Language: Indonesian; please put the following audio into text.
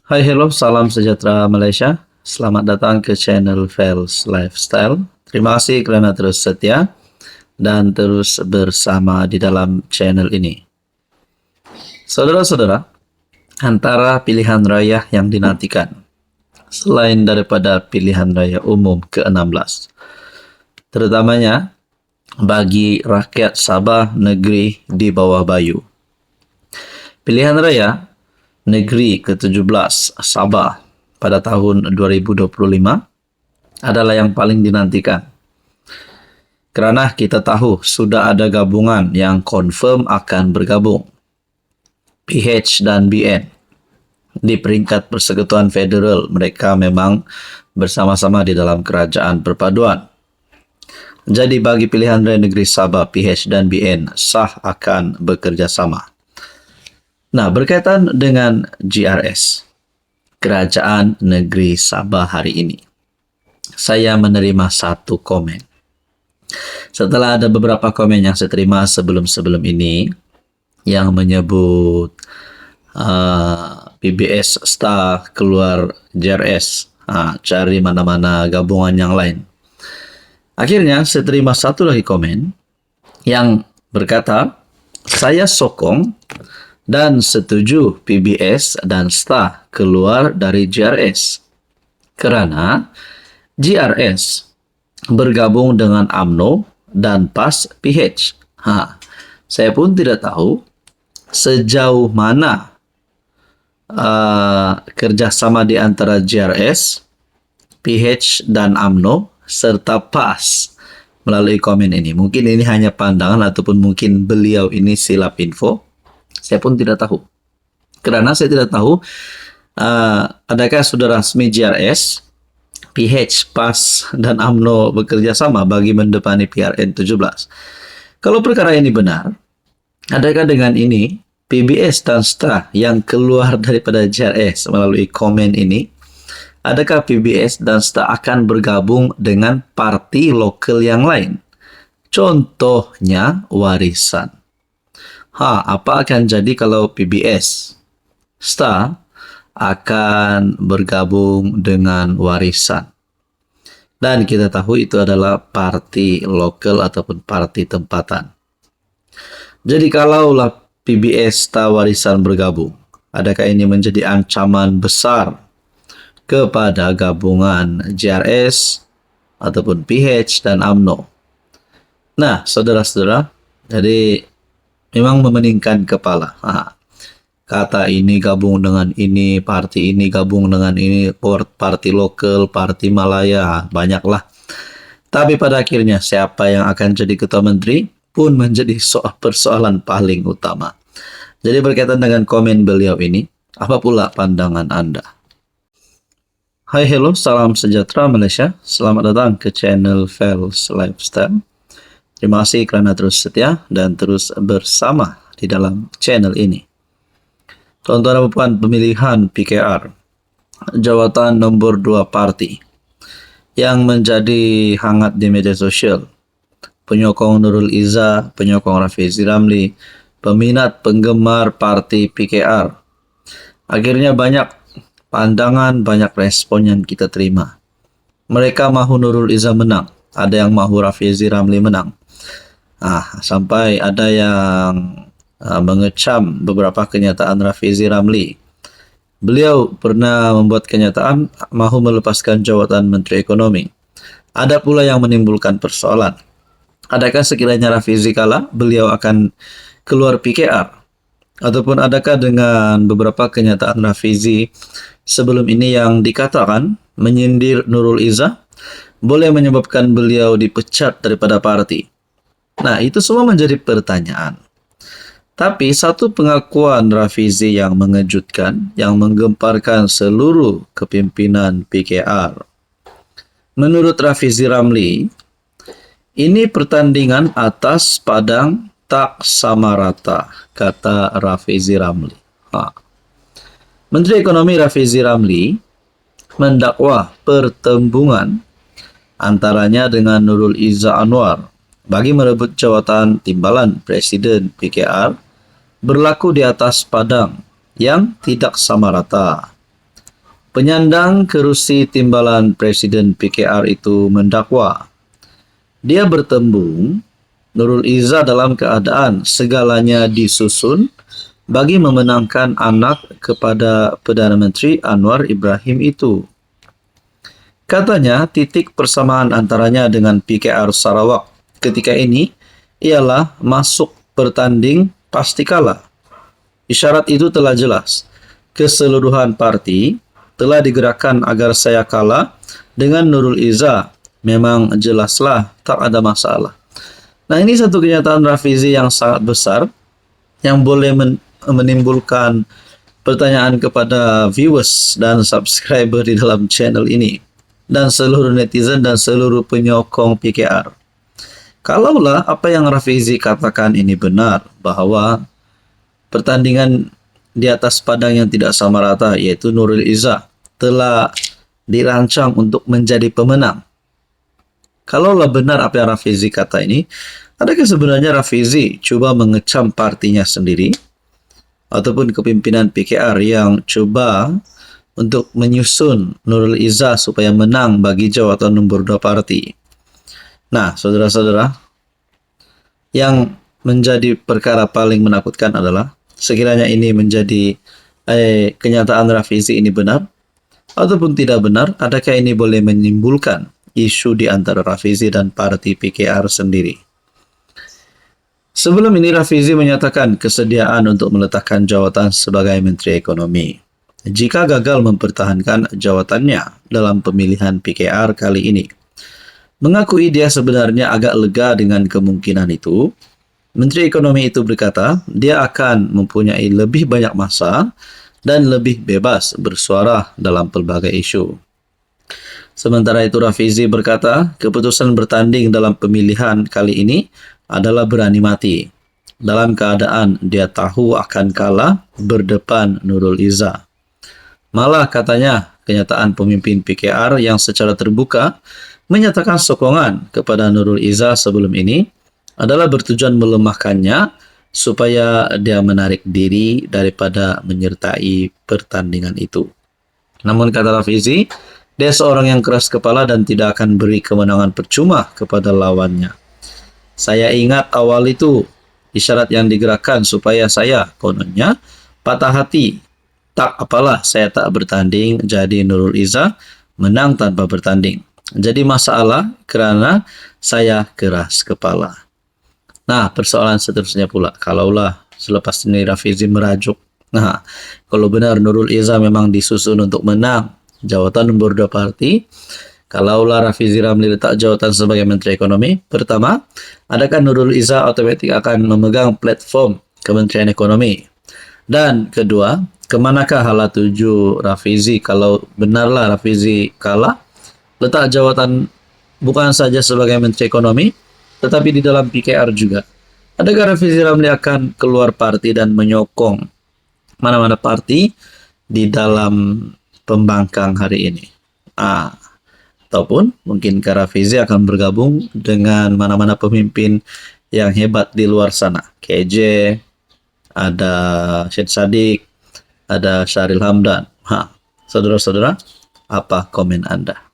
Hai, hello, salam sejahtera Malaysia. Selamat datang ke channel Fels Lifestyle. Terima kasih kerana terus setia dan terus bersama di dalam channel ini. Saudara-saudara, antara pilihan raya yang dinantikan, selain daripada pilihan raya umum ke-16, terutamanya bagi rakyat Sabah negeri di bawah Bayu. Pilihan raya negeri ke-17 Sabah pada tahun 2025 adalah yang paling dinantikan. Kerana kita tahu sudah ada gabungan yang confirm akan bergabung, PH dan BN. Di peringkat Persekutuan Federal, mereka memang bersama-sama di dalam kerajaan perpaduan. Jadi bagi pilihan raya negeri Sabah, PH dan BN sah akan bekerjasama. Nah, berkaitan dengan GRS, Kerajaan Negeri Sabah hari ini, saya menerima satu komen. Setelah ada beberapa komen yang saya terima sebelum-sebelum ini yang menyebut PBS Star keluar GRS, cari mana-mana gabungan yang lain. Akhirnya saya terima satu lagi komen yang berkata, saya sokong dan setuju PBS dan Star keluar dari GRS kerana GRS bergabung dengan UMNO dan PAS PH. Saya pun tidak tahu sejauh mana kerjasama di antara GRS, PH dan UMNO serta PAS melalui komen ini. Mungkin ini hanya pandangan ataupun mungkin beliau ini silap info. Saya pun tidak tahu. Kerana saya tidak tahu adakah sudah rasmi GRS, PH, PAS dan UMNO bekerja sama bagi mendepani PRN 17. Kalau perkara ini benar, adakah dengan ini PBS dan Star yang keluar daripada GRS melalui komen ini, adakah PBS dan Star akan bergabung dengan parti lokal yang lain? Contohnya Warisan. Apa akan jadi kalau PBS Star akan bergabung dengan Warisan? Dan kita tahu itu adalah parti lokal ataupun parti tempatan. Jadi kalaulah PBS Star Warisan bergabung, adakah ini menjadi ancaman besar kepada gabungan GRS ataupun PH dan UMNO? Nah, saudara-saudara, jadi memang memeningkan kepala. Kata ini gabung dengan ini, parti ini gabung dengan ini, parti lokal, parti Malaya, banyaklah. Tapi pada akhirnya siapa yang akan jadi ketua menteri pun menjadi persoalan paling utama. Jadi berkaitan dengan komen beliau ini, apa pula pandangan Anda? Hai, hello, salam sejahtera Malaysia. Selamat datang ke channel Fels Lifestyle. Terima kasih kerana terus setia dan terus bersama di dalam channel ini. Tuan-tuan dan puan, pemilihan PKR, jawatan nombor 2 parti yang menjadi hangat di media sosial. Penyokong Nurul Izzah, penyokong Rafizi Ramli, peminat penggemar parti PKR. Akhirnya banyak pandangan, banyak respon yang kita terima. Mereka mahu Nurul Izzah menang, ada yang mahu Rafizi Ramli menang. Sampai ada yang mengecam beberapa kenyataan Rafizi Ramli. Beliau pernah membuat kenyataan mahu melepaskan jawatan Menteri Ekonomi. Ada pula yang menimbulkan persoalan. Adakah sekiranya Rafizi kalah, beliau akan keluar PKR? Ataupun adakah dengan beberapa kenyataan Rafizi sebelum ini yang dikatakan menyindir Nurul Izzah boleh menyebabkan beliau dipecat daripada parti? Nah, itu semua menjadi pertanyaan. Tapi satu pengakuan Rafizi yang mengejutkan, yang menggemparkan seluruh kepimpinan PKR. Menurut Rafizi Ramli, ini pertandingan atas padang tak sama rata, kata Rafizi Ramli. Menteri Ekonomi Rafizi Ramli mendakwa pertembungan antaranya dengan Nurul Izzah Anwar bagi merebut jawatan timbalan Presiden PKR berlaku di atas padang yang tidak sama rata. Penyandang kerusi timbalan Presiden PKR itu mendakwa dia bertembung Nurul Izzah dalam keadaan segalanya disusun bagi memenangkan anak kepada Perdana Menteri Anwar Ibrahim itu. Katanya titik persamaan antaranya dengan PKR Sarawak ketika ini ialah masuk bertanding pasti kalah. Isyarat itu telah jelas. Keseluruhan parti telah digerakkan agar saya kalah dengan Nurul Izzah. Memang jelaslah tak ada masalah. Nah, ini satu kenyataan Rafizi yang sangat besar yang boleh menimbulkan pertanyaan kepada viewers dan subscriber di dalam channel ini dan seluruh netizen dan seluruh penyokong PKR. Kalaulah apa yang Rafizi katakan ini benar, bahwa pertandingan di atas padang yang tidak sama rata, yaitu Nurul Izzah, telah dirancang untuk menjadi pemenang. Kalaulah benar apa yang Rafizi kata ini, adakah sebenarnya Rafizi coba mengecam partinya sendiri ataupun kepimpinan PKR yang coba untuk menyusun Nurul Izzah supaya menang bagi jawatan nombor 2 parti? Nah, saudara-saudara, yang menjadi perkara paling menakutkan adalah sekiranya ini menjadi kenyataan Rafizi ini benar ataupun tidak benar, adakah ini boleh menimbulkan isu di antara Rafizi dan parti PKR sendiri. Sebelum ini Rafizi menyatakan kesediaan untuk meletakkan jawatan sebagai Menteri Ekonomi jika gagal mempertahankan jawatannya dalam pemilihan PKR kali ini. Mengakui dia sebenarnya agak lega dengan kemungkinan itu, Menteri Ekonomi itu berkata dia akan mempunyai lebih banyak masa dan lebih bebas bersuara dalam pelbagai isu. Sementara itu Rafizi berkata keputusan bertanding dalam pemilihan kali ini adalah berani mati. Dalam keadaan dia tahu akan kalah berdepan Nurul Izzah. Malah katanya kenyataan pemimpin PKR yang secara terbuka menyatakan sokongan kepada Nurul Izzah sebelum ini adalah bertujuan melemahkannya supaya dia menarik diri daripada menyertai pertandingan itu. Namun kata Rafizi, dia seorang yang keras kepala dan tidak akan beri kemenangan percuma kepada lawannya. Saya ingat awal itu isyarat yang digerakkan supaya saya, kononnya, patah hati. Tak apalah, saya tak bertanding, jadi Nurul Izzah menang tanpa bertanding. Jadi masalah kerana saya keras kepala. Nah, persoalan seterusnya pula, kalaulah selepas ini Rafizi merajuk, nah, kalau benar Nurul Izzah memang disusun untuk menang jawatan nombor 2 parti, kalaulah Rafizi Ramli letak jawatan sebagai Menteri Ekonomi, pertama, adakah Nurul Izzah otomatik akan memegang platform Kementerian Ekonomi? Dan kedua, kemanakah hala tuju Rafizi kalau benarlah Rafizi kalah? Letak jawatan bukan saja sebagai Menteri Ekonomi, tetapi di dalam PKR juga. Adakah Rafizi Ramli akan keluar parti dan menyokong mana-mana parti di dalam pembangkang hari ini? Ataupun mungkin Rafizi akan bergabung dengan mana-mana pemimpin yang hebat di luar sana. KJ, ada Syed Saddiq, ada Syahril Hamdan. Saudara-saudara, apa komen Anda?